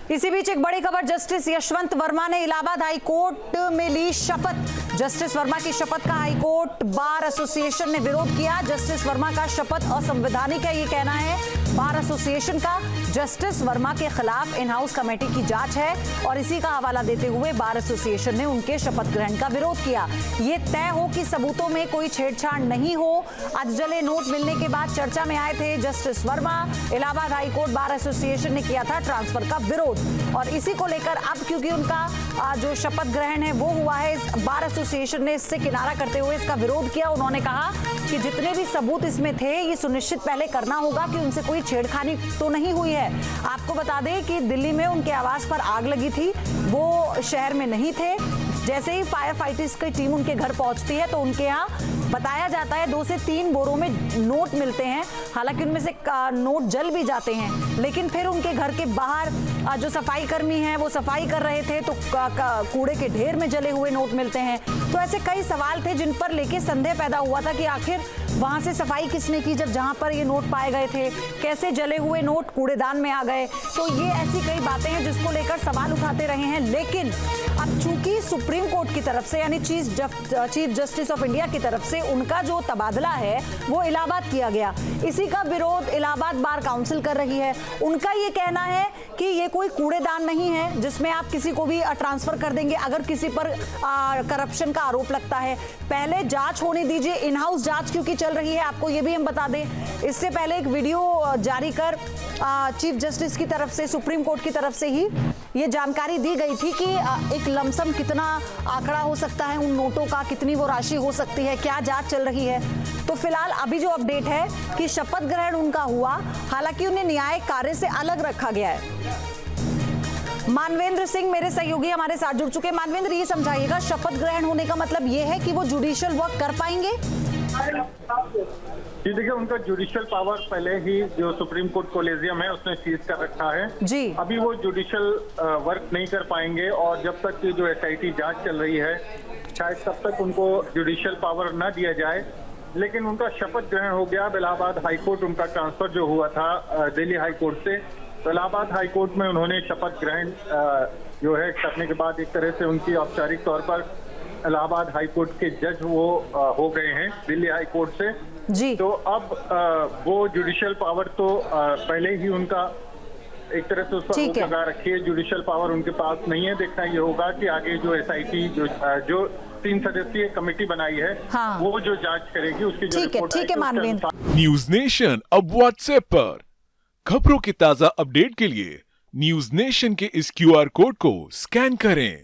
इसी बीच एक बड़ी खबर, जस्टिस यशवंत वर्मा ने इलाहाबाद हाई कोर्ट में ली शपथ। जस्टिस वर्मा की शपथ का हाई कोर्ट बार एसोसिएशन ने विरोध किया। जस्टिस वर्मा का शपथ असंवैधानिक है, ये कहना है बार एसोसिएशन का। जस्टिस वर्मा के खिलाफ इन हाउस कमेटी की जांच है और इसी का हवाला देते हुए बार एसोसिएशन ने उनके शपथ ग्रहण का विरोध किया। ये तय हो कि सबूतों में कोई छेड़छाड़ नहीं हो। आज जले नोट मिलने के बाद चर्चा में आए थे justice Verma. Allahabad high court bar association ने किया था ट्रांसफर का विरोध और इसी को लेकर अब क्योंकि उनका जो शपथ ग्रहण है वो हुआ है, बार एसोसिएशन ने इससे किनारा करते हुए इसका विरोध किया। उन्होंने कहा कि जितने भी सबूत इसमें थे ये सुनिश्चित पहले करना होगा कि उनसे कोई छेड़खानी तो नहीं हुई है। आपको बता दें कि दिल्ली में उनके आवास पर आग लगी थी, वो शहर में नहीं थे। जैसे ही फायर फाइटर्स की टीम उनके घर पहुंचती है तो उनके यहाँ बताया जाता है 2 से 3 बोरों में नोट मिलते हैं। हालांकि उनमें से नोट जल भी जाते हैं, लेकिन फिर उनके घर के बाहर जो सफाई कर्मी हैं वो सफाई कर रहे थे तो कूड़े के ढेर में जले हुए नोट मिलते हैं। तो ऐसे कई सवाल थे जिन पर लेके संदेह पैदा हुआ था कि आखिर वहां से सफाई किसने की जब जहां पर ये नोट पाए गए थे, कैसे जले हुए नोट कूड़ेदान में आ गए। तो ये ऐसी कई बातें हैं जिसको लेकर सवाल उठाते रहे हैं। लेकिन अब चूंकि सुप्रीम कोर्ट की तरफ से यानी चीफ जस्टिस ऑफ इंडिया की तरफ से उनका जो तबादला है वो इलाहाबाद किया गया, इसी का विरोध इलाहाबाद बार काउंसिल कर रही है। उनका ये कहना है कि ये कोई कूड़ेदान नहीं है जिसमें आप किसी को भी ट्रांसफर कर देंगे अगर किसी पर करप्शन का आरोप लगता है। पहले जांच होने दीजिए, इन हाउस जांच क्योंकि चल रही है। आपको ये भी हम बता दें, इससे पहले एक वीडियो जारी कर चीफ जस्टिस की तरफ से, सुप्रीम कोर्ट की तरफ से ही ये जानकारी दी गई थी कि एक लमसम कितना आंकड़ा हो सकता है उन नोटों का, कितनी वो राशि हो सकती है, क्या जांच चल रही है। तो फिलहाल अभी जो अपडेट है कि शपथ ग्रहण उनका हुआ, हालांकि उन्हें न्यायिक कार्य से अलग रखा गया है। मानवेंद्र सिंह मेरे सहयोगी हमारे साथ जुड़ चुके हैं। मानवेंद्र, ये समझाइएगा, शपथ ग्रहण होने का मतलब ये है कि वो जुडिशियल वर्क कर पाएंगे? जी देखिए, उनका जुडिशियल पावर पहले ही जो सुप्रीम कोर्ट कोलेजियम है उसने सीज कर रखा है जी। अभी वो जुडिशियल वर्क नहीं कर पाएंगे और जब तक की जो एसआईटी जांच चल रही है शायद तब तक उनको जुडिशियल पावर न दिया जाए। लेकिन उनका शपथ ग्रहण हो गया। इलाहाबाद हाई कोर्ट उनका ट्रांसफर जो हुआ था दिल्ली हाई कोर्ट से, तो इलाहाबाद हाई कोर्ट में उन्होंने शपथ ग्रहण जो है करने के बाद एक तरह से उनकी औपचारिक तौर पर इलाहाबाद हाई कोर्ट के जज वो हो गए हैं दिल्ली हाई कोर्ट से जी। तो अब वो जुडिशियल पावर तो पहले ही उनका एक तरह से उस पर रोक लगा रखी है। जुडिशियल पावर उनके पास नहीं है। देखना ये होगा कि आगे जो एसआईटी जो 3 सदस्यीय कमेटी बनाई है हाँ। वो जो जांच करेगी उसकी जो रिपोर्ट ठीक है मानवेंद्र। न्यूज नेशन अब व्हाट्सएप पर खबरों की ताजा अपडेट के लिए न्यूज नेशन के इस QR कोड को स्कैन करें।